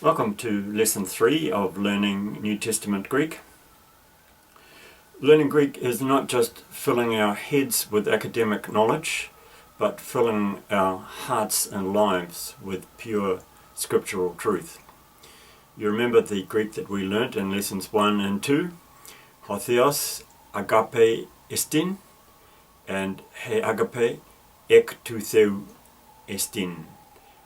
Welcome to Lesson 3 of Learning New Testament Greek. Learning Greek is not just filling our heads with academic knowledge, but filling our hearts and lives with pure scriptural truth. You remember the Greek that we learnt in Lessons 1 and 2, ho theos agape estin, and he agape ek tu theu estin.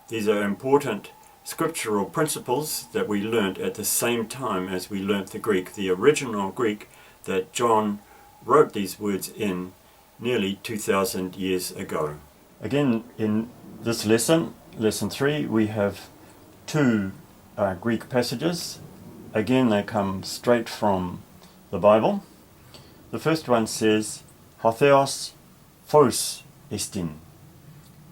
These are important scriptural principles that we learnt at the same time as we learnt the Greek, the original Greek that John wrote these words in nearly 2,000 years ago. Again, in this lesson, Lesson 3, we have two Greek passages. Again, they come straight from the Bible. The first one says, ho theos phos estin.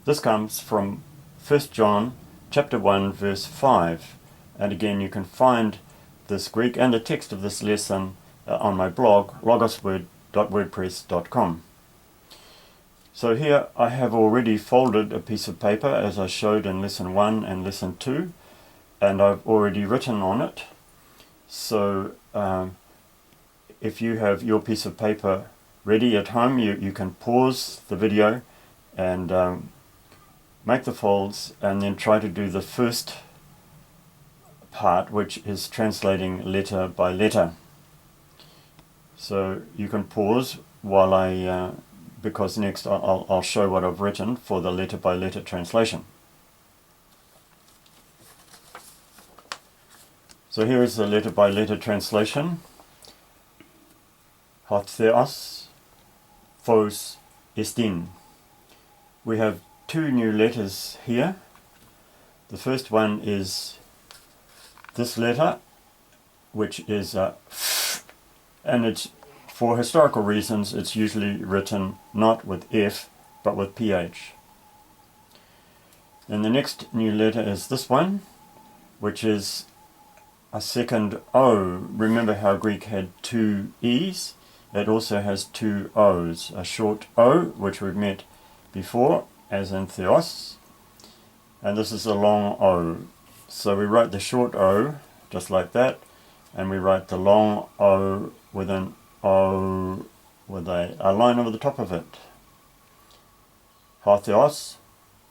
This comes from 1 John chapter 1 verse 5, and again you can find this Greek and the text of this lesson on my blog logosword.wordpress.com. So here I have already folded a piece of paper as I showed in lesson 1 and lesson 2, and I've already written on it. So if you have your piece of paper ready at home, you can pause the video and make the folds and then try to do the first part, which is translating letter by letter. So you can pause while because next I'll show what I've written for the letter by letter translation. So here is the letter by letter translation. Ho theos phos estin. We have two new letters here. The first one is this letter, which is f, and it's, for historical reasons, it's usually written not with F but with PH. And the next new letter is this one, which is a second O. Remember how Greek had two E's? It also has two O's. A short O, which we've met before, as in theos, and this is a long O. So we write the short O just like that, and we write the long O with an O with a line over the top of it. Ho theos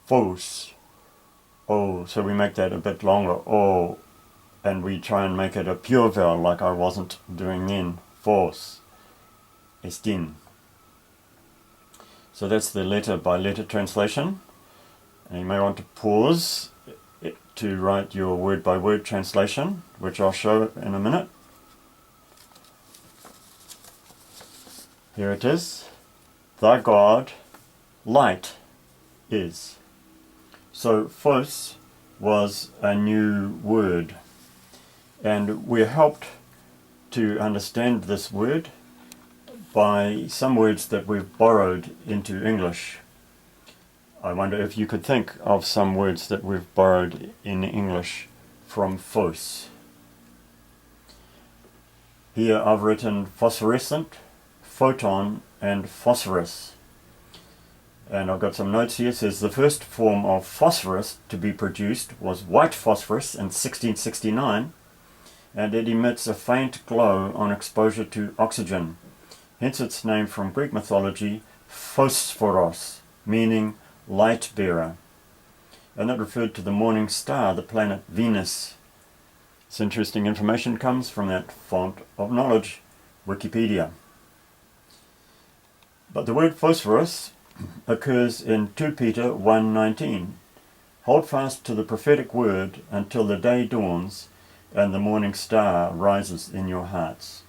phos O. So we make that a bit longer, O, and we try and make it a pure vowel like I wasn't doing then. Phos estin. So that's the letter by letter translation. And you may want to pause to write your word by word translation, which I'll show in a minute. Here it is. Thy God, light is. So phos was a new word, and we're helped to understand this word by some words that we've borrowed into English. I wonder if you could think of some words that we've borrowed in English from phos. Here I've written phosphorescent, photon, and phosphorus. And I've got some notes here. It says the first form of phosphorus to be produced was white phosphorus in 1669, and it emits a faint glow on exposure to oxygen. Hence its name from Greek mythology, phosphoros, meaning light bearer. And that referred to the morning star, the planet Venus. This interesting information comes from that font of knowledge, Wikipedia. But the word phosphorus occurs in 2 Peter 1:19. Hold fast to the prophetic word until the day dawns and the morning star rises in your hearts.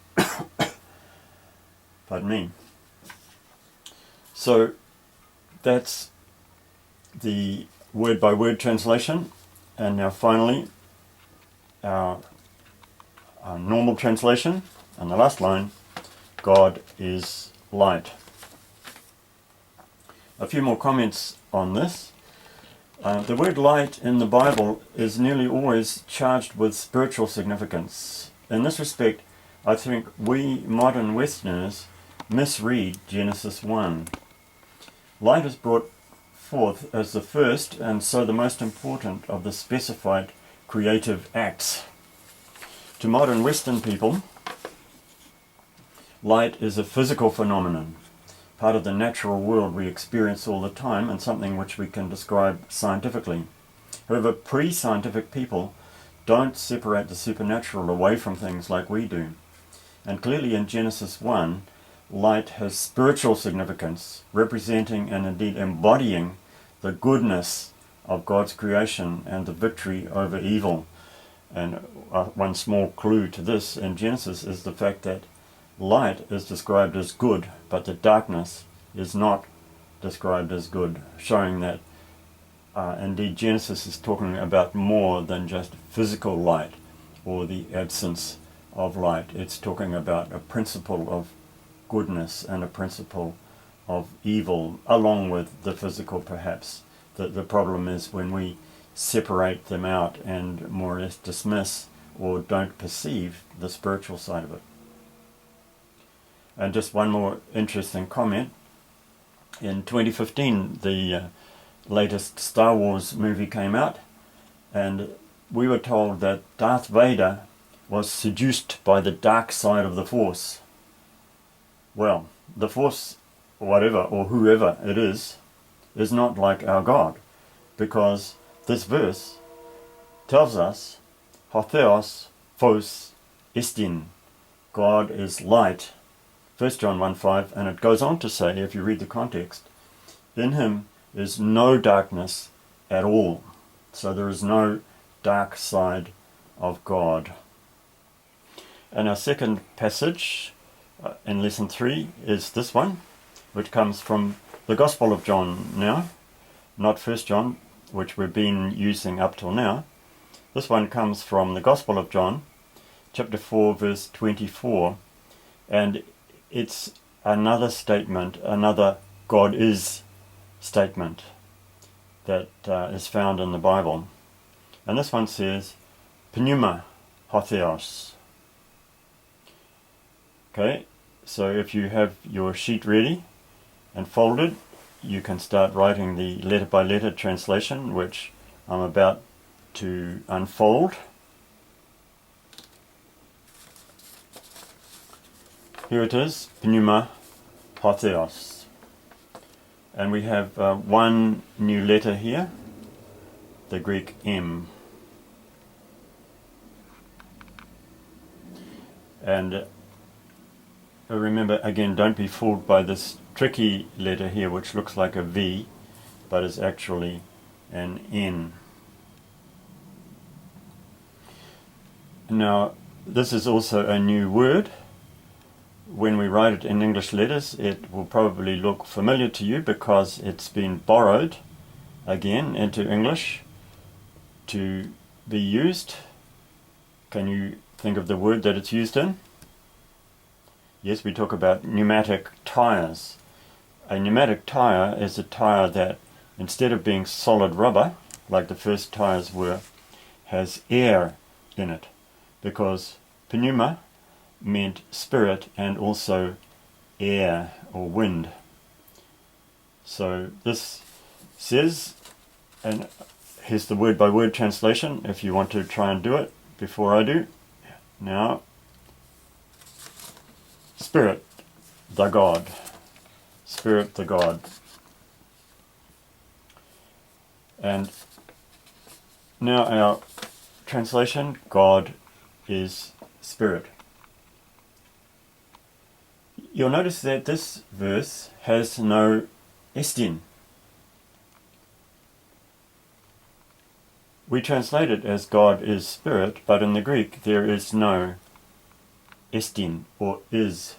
Pardon me. So that's the word by word translation, and now finally our normal translation, and the last line, God is light. A few more comments on this. The word light in the Bible is nearly always charged with spiritual significance. In this respect, I think we modern Westerners misread Genesis 1. Light is brought forth as the first and so the most important of the specified creative acts. To modern Western people, light is a physical phenomenon, part of the natural world we experience all the time and something which we can describe scientifically. However, pre-scientific people don't separate the supernatural away from things like we do. And clearly in Genesis 1, light has spiritual significance, representing and indeed embodying the goodness of God's creation and the victory over evil. And one small clue to this in Genesis is the fact that light is described as good, but the darkness is not described as good, showing that indeed Genesis is talking about more than just physical light or the absence of light. It's talking about a principle of goodness and a principle of evil, along with the physical perhaps. The problem is when we separate them out and more or less dismiss or don't perceive the spiritual side of it. And just one more interesting comment. In 2015, the latest Star Wars movie came out, and we were told that Darth Vader was seduced by the dark side of the Force. Well, the Force, whatever or whoever it is not like our God, because this verse tells us, ho theos phos estin, God is light, 1 John 1:5, and it goes on to say, if you read the context, in him is no darkness at all. So there is no dark side of God. And our second passage in lesson 3 is this one, which comes from the Gospel of John now, not 1 John, which we've been using up till now. This one comes from the Gospel of John, chapter 4, verse 24, and it's another statement, another God is statement that is found in the Bible. And this one says, pneuma ho theos. Okay, so if you have your sheet ready and folded, you can start writing the letter by letter translation, which I'm about to unfold. Here it is, pneuma ho theos. And we have one new letter here, the Greek M. And remember, again, don't be fooled by this tricky letter here, which looks like a V, but is actually an N. Now, this is also a new word. When we write it in English letters, it will probably look familiar to you because it's been borrowed again into English to be used. Can you think of the word that it's used in? Yes, we talk about pneumatic tires. A pneumatic tire is a tire that, instead of being solid rubber, like the first tires were, has air in it, because pneuma meant spirit and also air or wind. So this says, and here's the word by word translation if you want to try and do it before I do. Now, Spirit, the God. Spirit, the God. And now our translation, God is Spirit. You'll notice that this verse has no estin. We translate it as God is Spirit, but in the Greek there is no estin or is.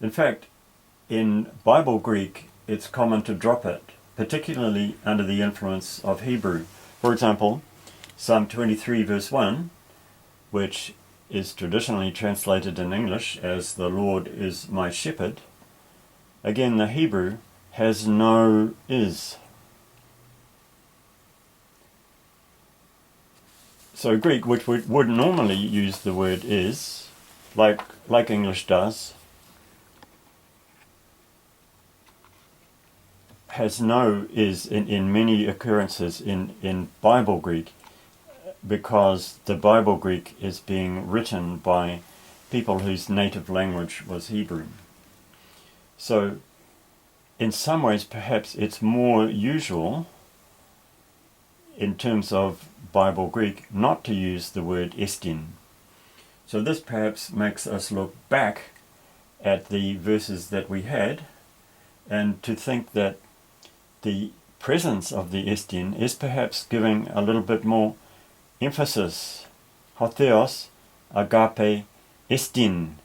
In fact, in Bible Greek it's common to drop it, particularly under the influence of Hebrew. For example, Psalm 23 verse 1, which is traditionally translated in English as the Lord is my shepherd, again the Hebrew has no is. So Greek, which would normally use the word is, like English does, has no is in many occurrences in Bible Greek. because the Bible Greek is being written by people whose native language was Hebrew. So in some ways perhaps it's more usual in terms of Bible Greek not to use the word estin. So this perhaps makes us look back at the verses that we had and to think that the presence of the estin is perhaps giving a little bit more emphasis. Hotheos, agape, estin.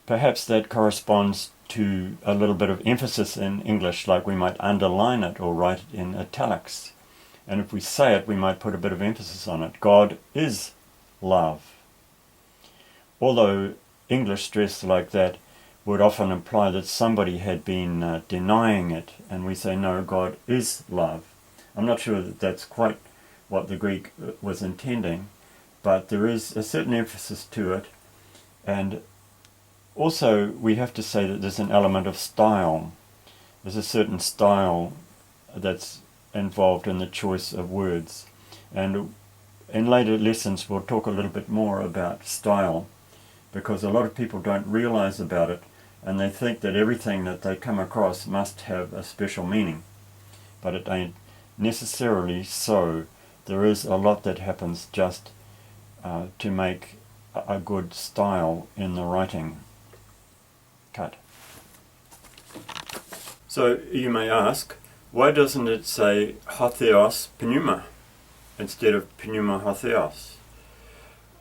Perhaps that corresponds to a little bit of emphasis in English, like we might underline it or write it in italics. And if we say it, we might put a bit of emphasis on it. God is love. Although English stressed like that would often imply that somebody had been denying it, and we say, no, God is love. I'm not sure that that's quite what the Greek was intending, but there is a certain emphasis to it, and also we have to say that there's an element of style. There's a certain style that's involved in the choice of words, and in later lessons we'll talk a little bit more about style, because a lot of people don't realize about it, and they think that everything that they come across must have a special meaning, but it ain't necessarily so. There is a lot that happens just to make a good style in the writing cut. So you may ask, why doesn't it say hotheos pneuma instead of pneuma hotheos?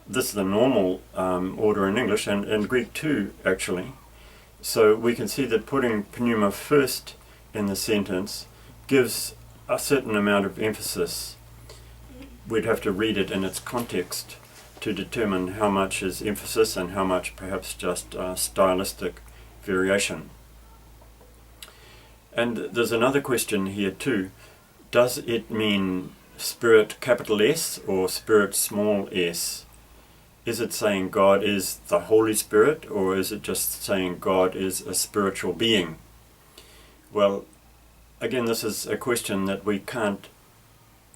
This is the normal order in English and Greek too, actually. So we can see that putting pneuma first in the sentence gives a certain amount of emphasis. We'd have to read it in its context to determine how much is emphasis and how much perhaps just stylistic variation. And there's another question here too. Does it mean Spirit capital S or Spirit small s? Is it saying God is the Holy Spirit, or is it just saying God is a spiritual being? Well, again, this is a question that we can't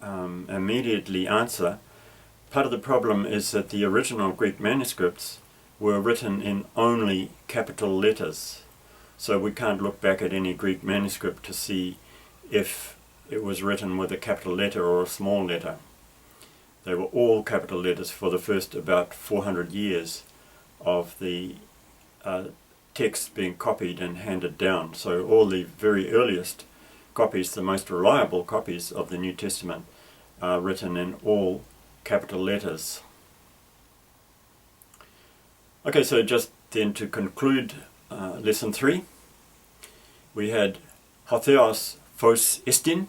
immediately answer. Part of the problem is that the original Greek manuscripts were written in only capital letters. So we can't look back at any Greek manuscript to see if it was written with a capital letter or a small letter. They were all capital letters for the first about 400 years of the text being copied and handed down. So all the very earliest copies, the most reliable copies of the New Testament, are written in all capital letters. Okay, so just then to conclude lesson 3, we had hotheos phos estin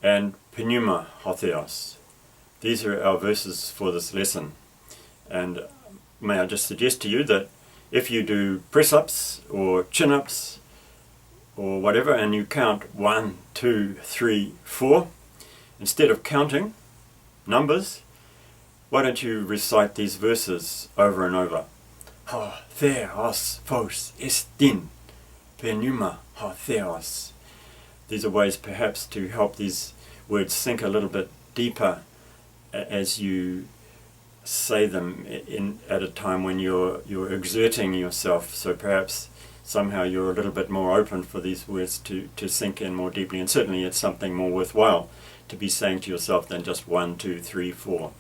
and pneuma hotheos. These are our verses for this lesson, and may I just suggest to you that if you do press-ups or chin-ups or whatever and you count 1, 2, 3, 4, instead of counting numbers, why don't you recite these verses over and over? Hotheos phos estin pneuma hotheos. These are ways perhaps to help these words sink a little bit deeper as you say them at a time when you're exerting yourself. So perhaps somehow you're a little bit more open for these words to sink in more deeply, and certainly it's something more worthwhile to be saying to yourself than just 1, 2, 3, 4.